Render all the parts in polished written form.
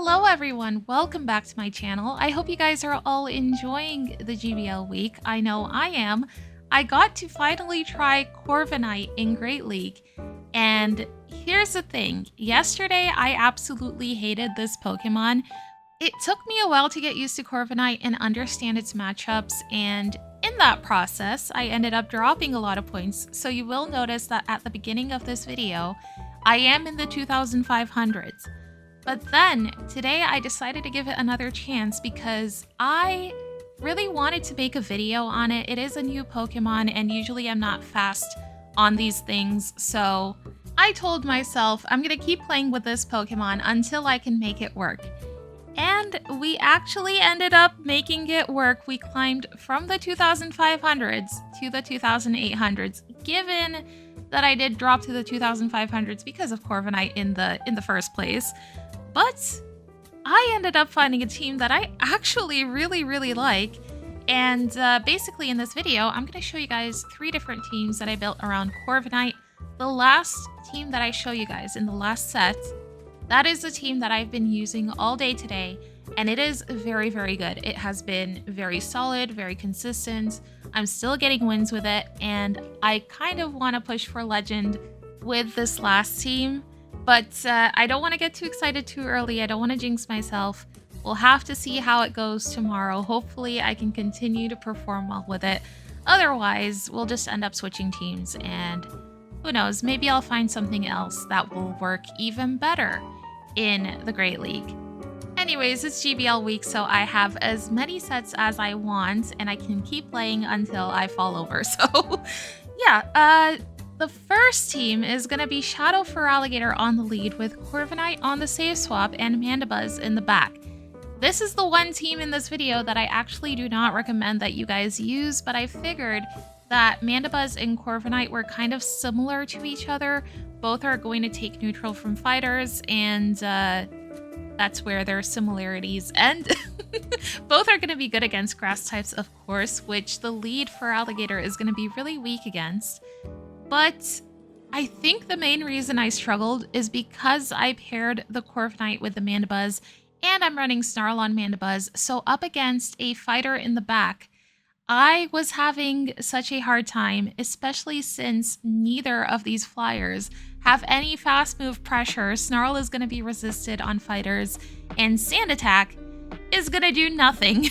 Hello everyone, welcome back to my channel. I hope you guys are all enjoying the GBL week. I know I am. I got to finally try Corviknight in Great League, and here's the thing. Yesterday I absolutely hated this Pokemon. It took me a while to get used to Corviknight and understand its matchups, and in that process I ended up dropping a lot of points, so you will notice that at the beginning of this video I am in the 2500s. But then, today I decided to give it another chance because I really wanted to make a video on it. It is a new Pokemon and usually I'm not fast on these things, so I told myself I'm gonna keep playing with this Pokemon until I can make it work. And we actually ended up making it work. We climbed from the 2500s to the 2800s, given that I did drop to the 2500s because of Corviknight in the first place. But I ended up finding a team that I actually really like. And basically in this video, I'm going to show you guys 3 different teams that I built around Corviknight. The last team that I show you guys in the last set, that is the team that I've been using all day today. And it is very good. It has been very solid, very consistent. I'm still getting wins with it. And I kind of want to push for Legend with this last team. But I don't want to get too excited too early. I don't want to jinx myself. We'll have to see how it goes tomorrow. Hopefully I can continue to perform well with it. Otherwise, we'll just end up switching teams. And who knows, maybe I'll find something else that will work even better in the Great League. Anyways, it's GBL week, so I have as many sets as I want. And I can keep playing until I fall over. So yeah, the first team is going to be Shadow Feraligatr on the lead with Corviknight on the save swap and Mandibuzz in the back. This is the one team in this video that I actually do not recommend that you guys use, but I figured that Mandibuzz and Corviknight were kind of similar to each other. Both are going to take neutral from fighters, and that's where their similarities end. Both are going to be good against grass types, of course, which the lead Feraligatr is going to be really weak against. But I think the main reason I struggled is because I paired the Corviknight with the Mandibuzz and I'm running Snarl on Mandibuzz, so up against a fighter in the back, I was having such a hard time, especially since neither of these flyers have any fast move pressure. Snarl is going to be resisted on fighters and Sand Attack is going to do nothing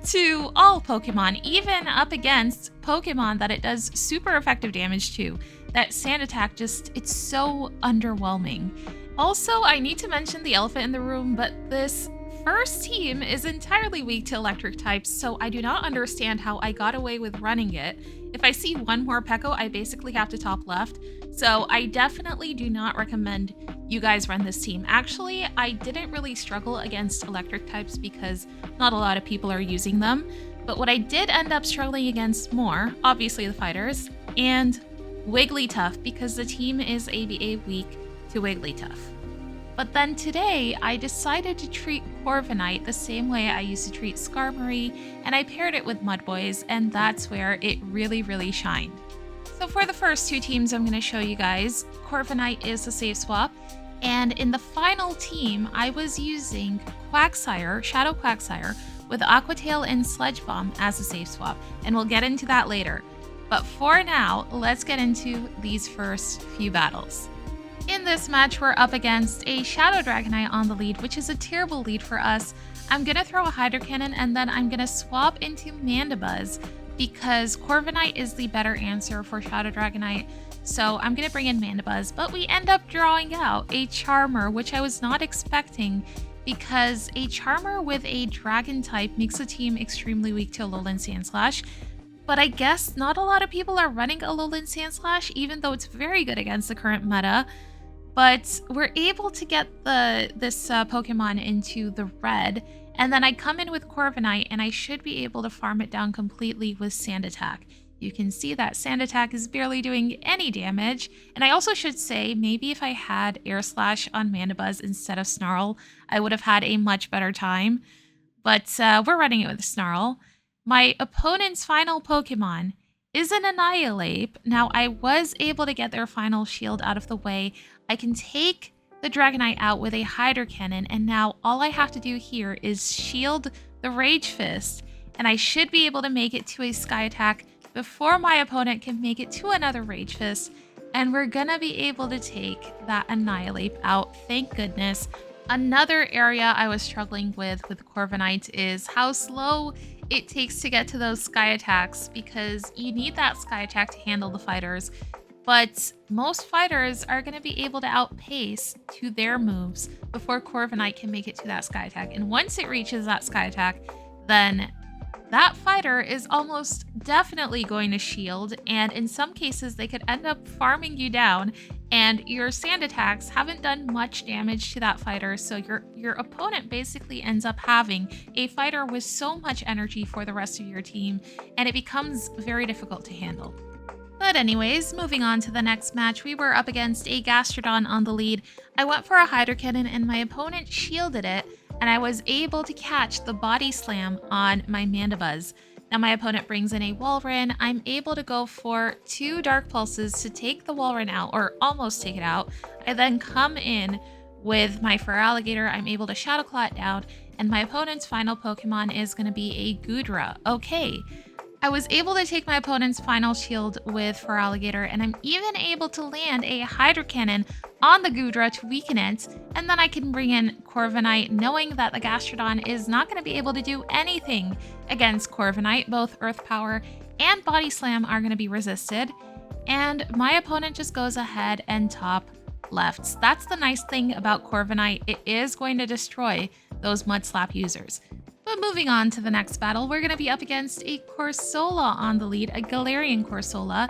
to all Pokemon, even up against Pokemon that it does super effective damage to. That Sand Attack it's so underwhelming. Also, I need to mention the elephant in the room, but this first team is entirely weak to electric types, so I do not understand how I got away with running it. If I see one more Pekko, I basically have to top left. So I definitely do not recommend you guys run this team. Actually, I didn't really struggle against electric types because not a lot of people are using them. But what I did end up struggling against more, obviously the fighters, and Wigglytuff, because the team is ABA weak to Wigglytuff. But then today, I decided to treat Corviknight the same way I used to treat Skarmory, and I paired it with Mudboys, and that's where it really shined. So for the first 2 teams I'm going to show you guys, Corviknight is the safe swap, and in the final team, I was using Quagsire, Shadow Quagsire, with Aqua Tail and Sledge Bomb as a safe swap, and we'll get into that later. But for now, let's get into these first few battles. In this match, we're up against a Shadow Dragonite on the lead, which is a terrible lead for us. I'm going to throw a Hydro Cannon and then I'm going to swap into Mandibuzz because Corviknight is the better answer for Shadow Dragonite. So I'm going to bring in Mandibuzz, but we end up drawing out a Charmer, which I was not expecting because a Charmer with a Dragon type makes the team extremely weak to Alolan Sandslash. But I guess not a lot of people are running Alolan Sandslash, even though it's very good against the current meta. But we're able to get this Pokemon into the red, and then I come in with Corviknight, and I should be able to farm it down completely with Sand Attack. You can see that Sand Attack is barely doing any damage, and I also should say, maybe if I had Air Slash on Mandibuzz instead of Snarl, I would have had a much better time. But we're running it with Snarl. My opponent's final Pokemon is an Annihilate. Now, I was able to get their final shield out of the way. I can take the Dragonite out with a Hydro Cannon, and now all I have to do here is shield the Rage Fist, and I should be able to make it to a Sky Attack before my opponent can make it to another Rage Fist, and we're gonna be able to take that Annihilate out, thank goodness. Another area I was struggling with Corviknight is how slow it takes to get to those Sky Attacks, because you need that Sky Attack to handle the fighters, but most fighters are going to be able to outpace to their moves before Corviknight can make it to that Sky Attack, and once it reaches that Sky Attack, then that fighter is almost definitely going to shield, and in some cases they could end up farming you down, and your sand attacks haven't done much damage to that fighter, so your opponent basically ends up having a fighter with so much energy for the rest of your team, and it becomes very difficult to handle. But anyways, moving on to the next match, we were up against a Gastrodon on the lead. I went for a Hydro Cannon and my opponent shielded it, and I was able to catch the Body Slam on my Mandibuzz. Now my opponent brings in a Walrein. I'm able to go for 2 Dark Pulses to take the Walrein out, or almost take it out. I then come in with my Feraligatr. I'm able to Shadow Claw it down, and my opponent's final Pokemon is going to be a Goodra. Okay. I was able to take my opponent's final shield with Feraligatr, and I'm even able to land a Hydro Cannon on the Goodra to weaken it, and then I can bring in Corviknight, knowing that the Gastrodon is not going to be able to do anything against Corviknight. Both Earth Power and Body Slam are going to be resisted, and my opponent just goes ahead and top lefts. That's the nice thing about Corviknight. It is going to destroy those Mud Slap users. But moving on to the next battle, we're going to be up against a Corsola on the lead, a Galarian Corsola,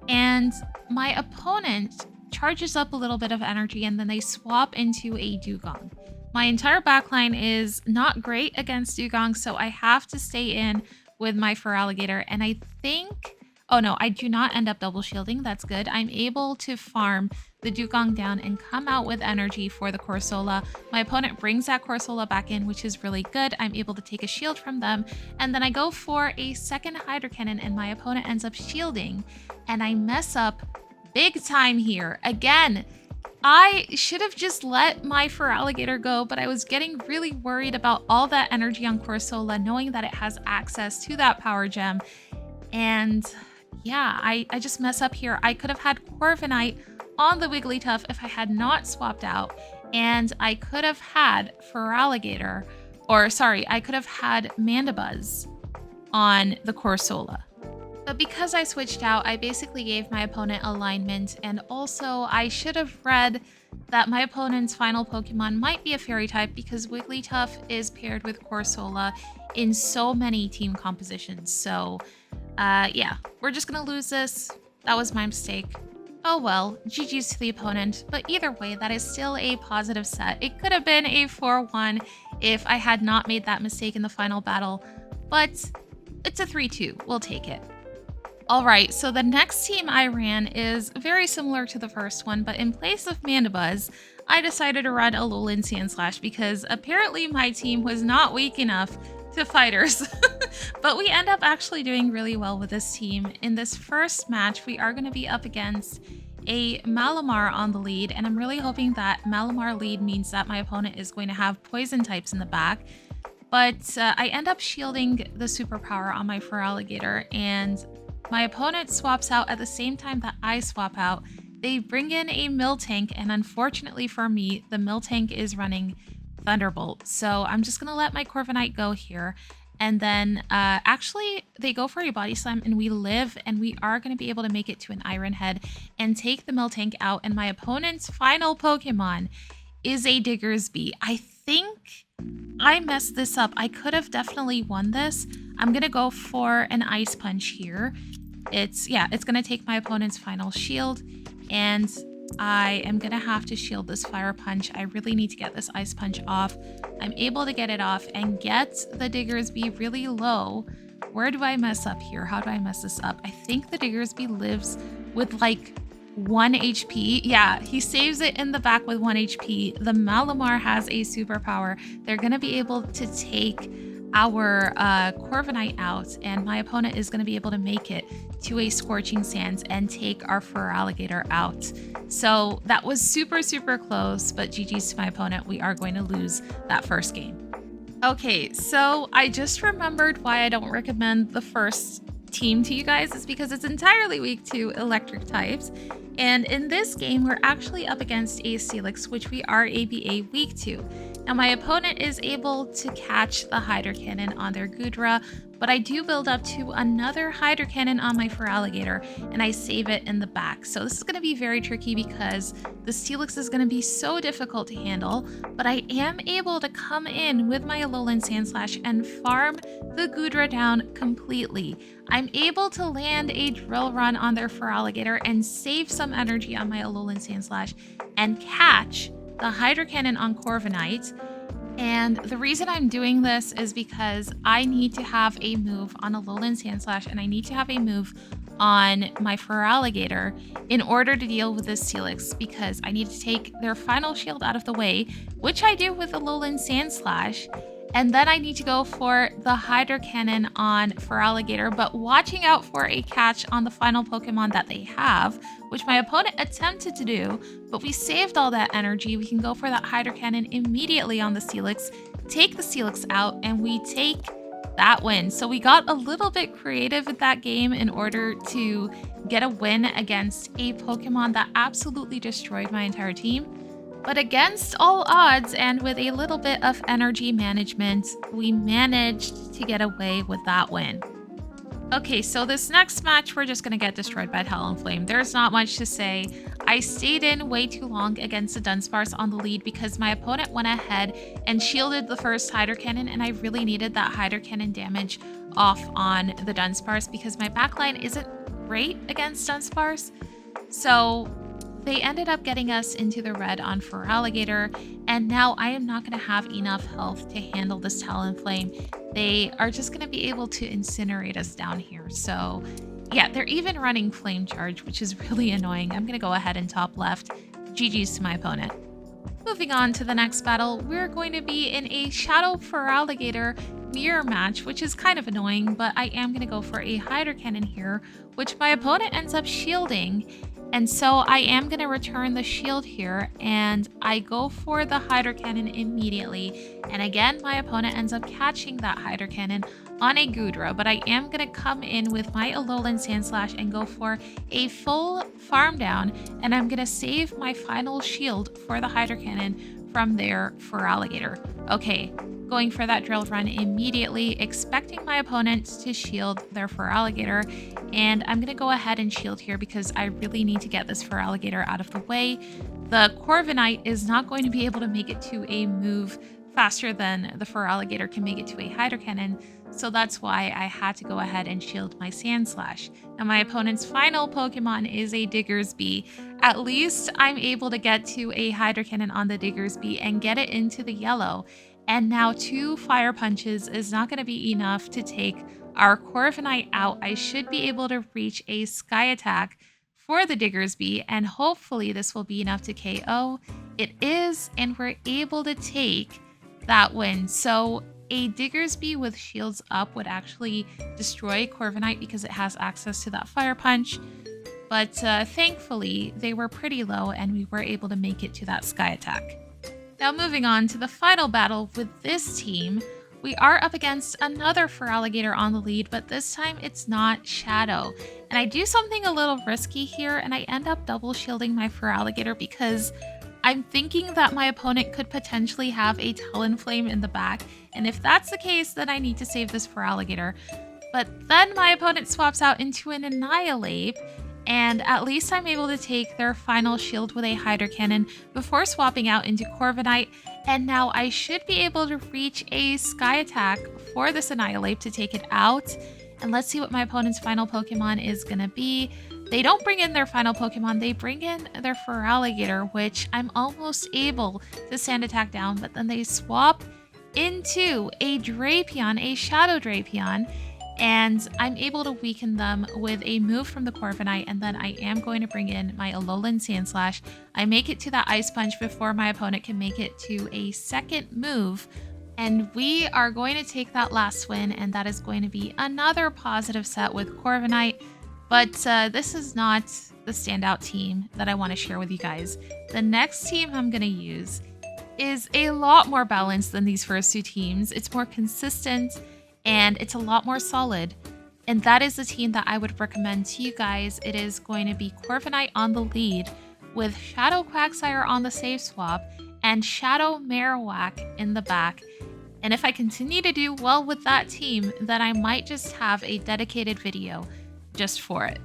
and my opponent charges up a little bit of energy and then they swap into a Dugong. My entire backline is not great against Dugong, so I have to stay in with my Feraligatr, and I think... Oh no, I do not end up double shielding. That's good. I'm able to farm the Dugong down and come out with energy for the Corsola. My opponent brings that Corsola back in, which is really good. I'm able to take a shield from them, and then I go for a second Hydro Cannon and my opponent ends up shielding, and I mess up big time here. Again, I should have just let my Feraligatr go, but I was getting really worried about all that energy on Corsola, knowing that it has access to that power gem. And yeah, I just mess up here. I could have had Corviknight on the Wigglytuff if I had not swapped out, and I could have had Feraligatr, or sorry, I could have had Mandibuzz on the Corsola. But because I switched out, I basically gave my opponent alignment, and also I should have read that my opponent's final Pokemon might be a Fairy type, because Wigglytuff is paired with Corsola in so many team compositions. So yeah, we're just gonna lose this. That was my mistake. Oh well, GG's to the opponent, but either way, that is still a positive set. It could have been a 4-1 if I had not made that mistake in the final battle, but it's a 3-2. We'll take it. Alright, so the next team I ran is very similar to the first one, but in place of Mandibuzz, I decided to run a Alolan Sandslash because apparently my team was not weak enough to fighters. But we end up actually doing really well with this team. In this first match, we are going to be up against a Malamar on the lead, and I'm really hoping that Malamar lead means that my opponent is going to have poison types in the back. But I end up shielding the superpower on my Feraligatr, and my opponent swaps out at the same time that I swap out. They bring in a Miltank, and unfortunately for me, the Miltank is running Thunderbolt. So I'm just going to let my Corviknight go here. And then actually they go for a Body Slam and we live, and we are going to be able to make it to an Iron Head and take the Miltank out. And my opponent's final Pokemon is a Diggersby. I think I messed this up. I could have definitely won this. I'm going to go for an Ice Punch here. It's going to take my opponent's final shield, and I am going to have to shield this Fire Punch. I really need to get this Ice Punch off. I'm able to get it off and get the Diggersby really low. Where do I mess up here? How do I mess this up? I think the Diggersby lives with like 1 HP. Yeah, he saves it in the back with 1 HP. The Malamar has a superpower. They're going to be able to take our Corviknight out, and my opponent is going to be able to make it to a Scorching Sands and take our Feraligatr out. So that was super, super close, but GG's to my opponent. We are going to lose that first game. Okay, so I just remembered why I don't recommend the first team to you guys. Is because it's entirely weak to electric types. And in this game, we're actually up against a Steelix, which we are ABA weak to. Now, my opponent is able to catch the Hydro Cannon on their Goodra, but I do build up to another Hydro Cannon on my Feraligatr, and I save it in the back. So this is going to be very tricky because the Steelix is going to be so difficult to handle, but I am able to come in with my Alolan Sandslash and farm the Goodra down completely. I'm able to land a Drill Run on their Feraligatr and save some energy on my Alolan Sandslash and catch the Hydro Cannon on Corviknight. And the reason I'm doing this is because I need to have a move on Alolan Sandslash and I need to have a move on my Feraligatr in order to deal with this Steelix, because I need to take their final shield out of the way, which I do with Alolan Sandslash. And then I need to go for the Hydro Cannon on Feraligatr, but watching out for a catch on the final Pokemon that they have, which my opponent attempted to do, but we saved all that energy. We can go for that Hydro Cannon immediately on the Steelix, take the Steelix out, and we take that win. So we got a little bit creative with that game in order to get a win against a Pokemon that absolutely destroyed my entire team. But against all odds and with a little bit of energy management, we managed to get away with that win. Okay, so this next match, we're just going to get destroyed by Talonflame. There's not much to say. I stayed in way too long against the Dunsparce on the lead because my opponent went ahead and shielded the first Hydro Cannon, and I really needed that Hydro Cannon damage off on the Dunsparce because my backline isn't great against Dunsparce. So they ended up getting us into the red on Feraligatr, and now I am not going to have enough health to handle this Talonflame. They are just going to be able to incinerate us down here. So yeah, they're even running Flame Charge, which is really annoying. I'm going to go ahead and top left. GG's to my opponent. Moving on to the next battle, we're going to be in a Shadow Feraligatr mirror match, which is kind of annoying, but I am going to go for a Hydro Cannon here, which my opponent ends up shielding. And so I am going to return the shield here, and I go for the Hydro Cannon immediately. And again, my opponent ends up catching that Hydro Cannon on a Goodra, but I am going to come in with my Alolan Sandslash and go for a full farm down, and I'm going to save my final shield for the Hydro Cannon from their Feraligatr. Okay, going for that Drill Run immediately, expecting my opponent to shield their Feraligatr, and I'm going to go ahead and shield here because I really need to get this Feraligatr out of the way. The Corviknight is not going to be able to make it to a move faster than the Feraligatr can make it to a Hydro Cannon, so that's why I had to go ahead and shield my Sandslash. Now my opponent's final Pokemon is a Diggersby. At least I'm able to get to a Hydro Cannon on the Diggersby and get it into the yellow. And now 2 Fire Punches is not going to be enough to take our Corviknight out. I should be able to reach a Sky Attack for the Diggersby, and hopefully this will be enough to KO. It is, and we're able to take that win. So a Diggersby with shields up would actually destroy Corviknight because it has access to that Fire Punch. But thankfully, they were pretty low and we were able to make it to that Sky Attack. Now moving on to the final battle with this team, we are up against another Feraligatr on the lead, but this time it's not Shadow. And I do something a little risky here, and I end up double shielding my Feraligatr because I'm thinking that my opponent could potentially have a Talonflame in the back, and if that's the case, then I need to save this Feraligatr. But then my opponent swaps out into an Annihilate, and at least I'm able to take their final shield with a Hydro Cannon before swapping out into Corviknight, and now I should be able to reach a Sky Attack for this Annihilate to take it out. And let's see what my opponent's final Pokemon is going to be. They don't bring in their final Pokemon, they bring in their Feraligatr, which I'm almost able to Sand Attack down, but then they swap into a Drapion, a Shadow Drapion, and I'm able to weaken them with a move from the Corviknight, and then I am going to bring in my Alolan Sandslash. I make it to that Ice Punch before my opponent can make it to a second move And we are going to take that last win, and that is going to be another positive set with Corviknight. But this is not the standout team that I want to share with you guys. The next team I'm going to use is a lot more balanced than these first two teams. It's more consistent and it's a lot more solid. And that is the team that I would recommend to you guys. It is going to be Corviknight on the lead with Shadow Quagsire on the save swap and Shadow Marowak in the back. And if I continue to do well with that team, then I might just have a dedicated video just for it.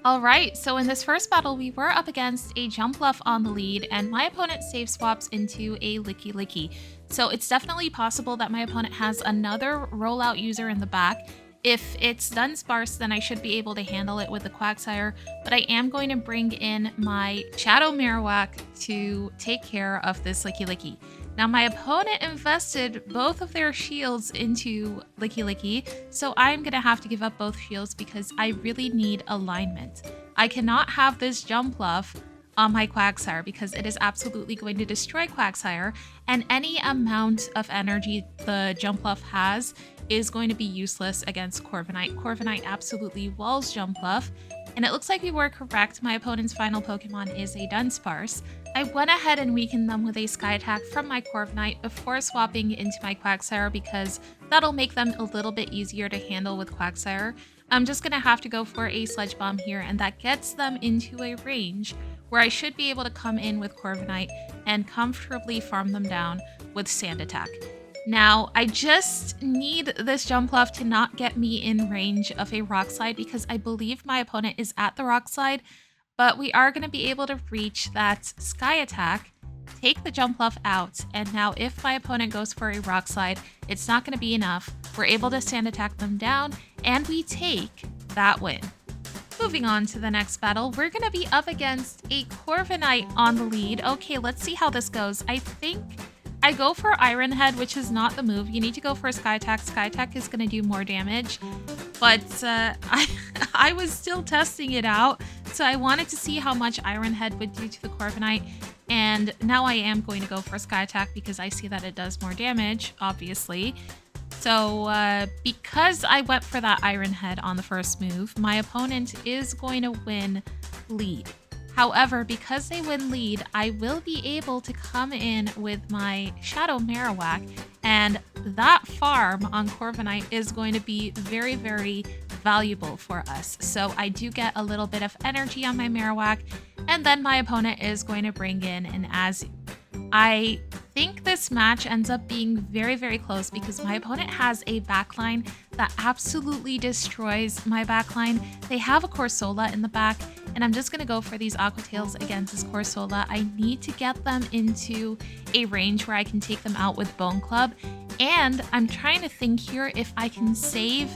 Alright, so in this first battle, we were up against a Jumpluff on the lead, and my opponent save swaps into a Licky. So it's definitely possible that my opponent has another rollout user in the back. If it's Dunsparce, then I should be able to handle it with the Quagsire, but I am going to bring in my Shadow Marowak to take care of this Licky. Now my opponent invested both of their shields into Licky, so I'm going to have to give up both shields because I really need alignment. I cannot have this Jumpluff on my Quagsire because it is absolutely going to destroy Quagsire, and any amount of energy the Jumpluff has is going to be useless against Corviknight. Corviknight absolutely walls Jumpluff, and it looks like we were correct. My opponent's final Pokemon is a Dunsparce. I went ahead and weakened them with a Sky Attack from my Corviknight before swapping into my Quagsire because that'll make them a little bit easier to handle with Quagsire. I'm just going to have to go for a Sludge Bomb here, and that gets them into a range where I should be able to come in with Corviknight and comfortably farm them down with Sand Attack. Now, I just need this Jumpluff to not get me in range of a Rock Slide because I believe my opponent is at the Rock Slide, but we are going to be able to reach that Sky Attack, take the Jumpluff out, and now if my opponent goes for a Rock Slide, it's not going to be enough. We're able to Sand Attack them down, and we take that win. Moving on to the next battle, we're going to be up against a Corviknight on the lead. Okay, let's see how this goes. I think I go for Iron Head, which is not the move. You need to go for a Sky Attack. Sky Attack is going to do more damage, but I was still testing it out, so I wanted to see how much Iron Head would do to the Corviknight, and now I am going to go for Sky Attack because I see that it does more damage, obviously. So because I went for that Iron Head on the first move, my opponent is going to win lead. However, because they win lead, I will be able to come in with my Shadow Marowak, and that farm on Corviknight is going to be very, very valuable for us. So I do get a little bit of energy on my Marowak, and then my opponent is going to bring in an Azu. I think this match ends up being very, very close because my opponent has a backline that absolutely destroys my backline. They have a Corsola in the back, and I'm just going to go for these Aqua Tails against this Corsola. I need to get them into a range where I can take them out with Bone Club, and I'm trying to think here if I can save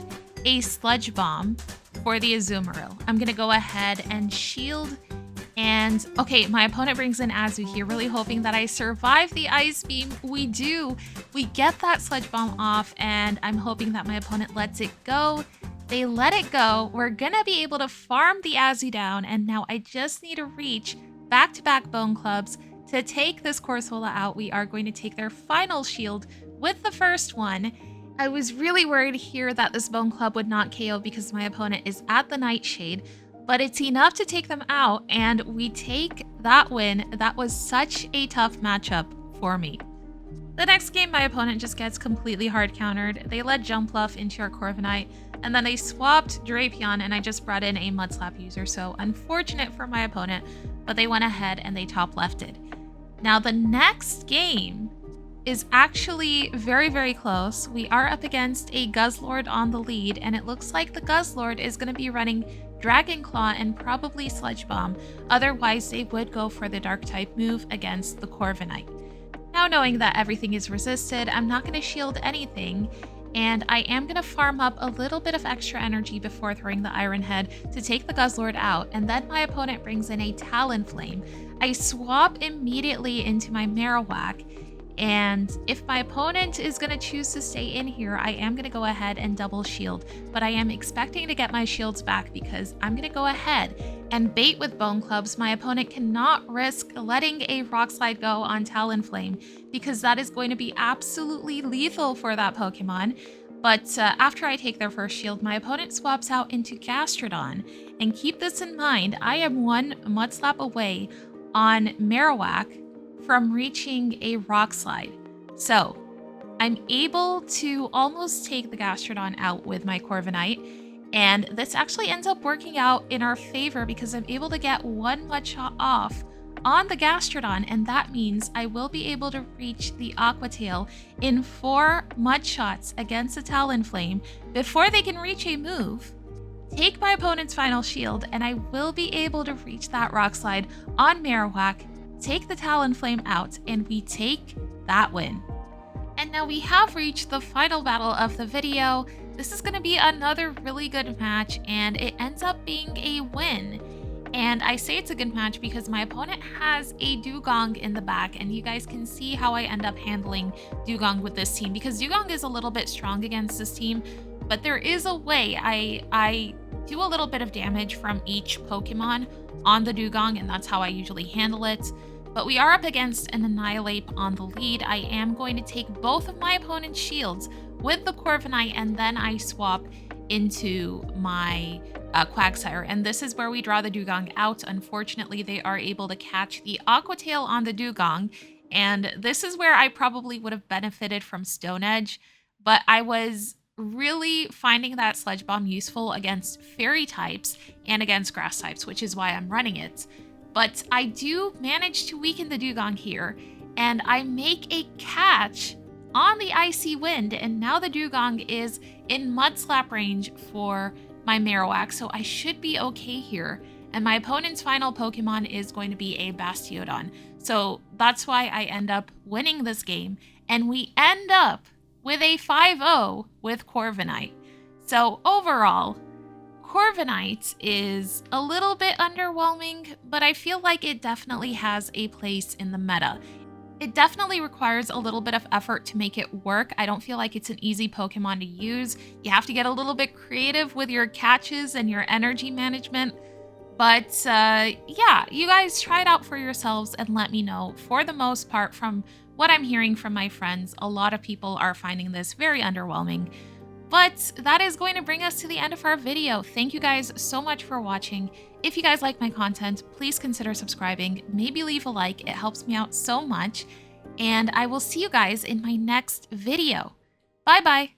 a Sludge Bomb for the Azumarill. I'm going to go ahead and shield. And okay, my opponent brings in Azu here, really hoping that I survive the Ice Beam. We do. We get that Sludge Bomb off, and I'm hoping that my opponent lets it go. They let it go. We're gonna be able to farm the Azu down, and now I just need to reach back-to-back Bone Clubs to take this Corsola out. We are going to take their final shield with the first one. I was really worried here that this Bone Club would not KO because my opponent is at the Nightshade, but it's enough to take them out, and we take that win. That was such a tough matchup for me. The next game, my opponent just gets completely hard countered. They led Jumpluff into our Corviknight, and then they swapped Drapion, and I just brought in a Mudslap user, so unfortunate for my opponent, but they went ahead and they top lefted. Now the next game is actually very, very close. We are up against a Guzzlord on the lead, and it looks like the Guzzlord is going to be running Dragon Claw and probably Sludge Bomb. Otherwise, they would go for the Dark type move against the Corviknight. Now, knowing that everything is resisted, I'm not going to shield anything, and I am going to farm up a little bit of extra energy before throwing the Iron Head to take the Guzzlord out, and then my opponent brings in a Talonflame. I swap immediately into my Marowak, And if my opponent is going to choose to stay in here, I am going to go ahead and double shield. But I am expecting to get my shields back because I'm going to go ahead and bait with Bone Clubs. My opponent cannot risk letting a Rock Slide go on Talonflame because that is going to be absolutely lethal for that Pokemon. But after I take their first shield, my opponent swaps out into Gastrodon. And keep this in mind, I am one Mudslap away on Marowak from reaching a Rock Slide. So I'm able to almost take the Gastrodon out with my Corviknight, and this actually ends up working out in our favor because I'm able to get one Mudshot off on the Gastrodon, and that means I will be able to reach the Aqua Tail in 4 Mudshots against a Talonflame before they can reach a move, take my opponent's final shield, and I will be able to reach that Rock Slide on Marowak, take the Talonflame out, and we take that win. And now we have reached the final battle of the video. This is going to be another really good match, and it ends up being a win. And I say it's a good match because my opponent has a Dugong in the back, and you guys can see how I end up handling Dugong with this team because Dugong is a little bit strong against this team, but there is a way I do a little bit of damage from each Pokemon on the Dugong, and that's how I usually handle it. But we are up against an Annihilate on the lead. I am going to take both of my opponent's shields with the Corviknight, and then I swap into my Quagsire. And this is where we draw the Dugong out. Unfortunately, they are able to catch the Aqua Tail on the Dugong, and this is where I probably would have benefited from Stone Edge, but I was really finding that Sludge Bomb useful against Fairy types and against Grass types, which is why I'm running it. But I do manage to weaken the Dugong here, and I make a catch on the Icy Wind, and now the Dugong is in Mudslap range for my Marowak, so I should be okay here. And my opponent's final Pokemon is going to be a Bastiodon. So that's why I end up winning this game, and we end up with a 5-0 with Corviknight. So overall, Corviknight is a little bit underwhelming, but I feel like it definitely has a place in the meta. It definitely requires a little bit of effort to make it work. I don't feel like it's an easy Pokemon to use. You have to get a little bit creative with your catches and your energy management. But yeah, you guys try it out for yourselves and let me know. For the most part, from what I'm hearing from my friends, a lot of people are finding this very underwhelming. But that is going to bring us to the end of our video. Thank you guys so much for watching. If you guys like my content, please consider subscribing. Maybe leave a like. It helps me out so much. And I will see you guys in my next video. Bye-bye.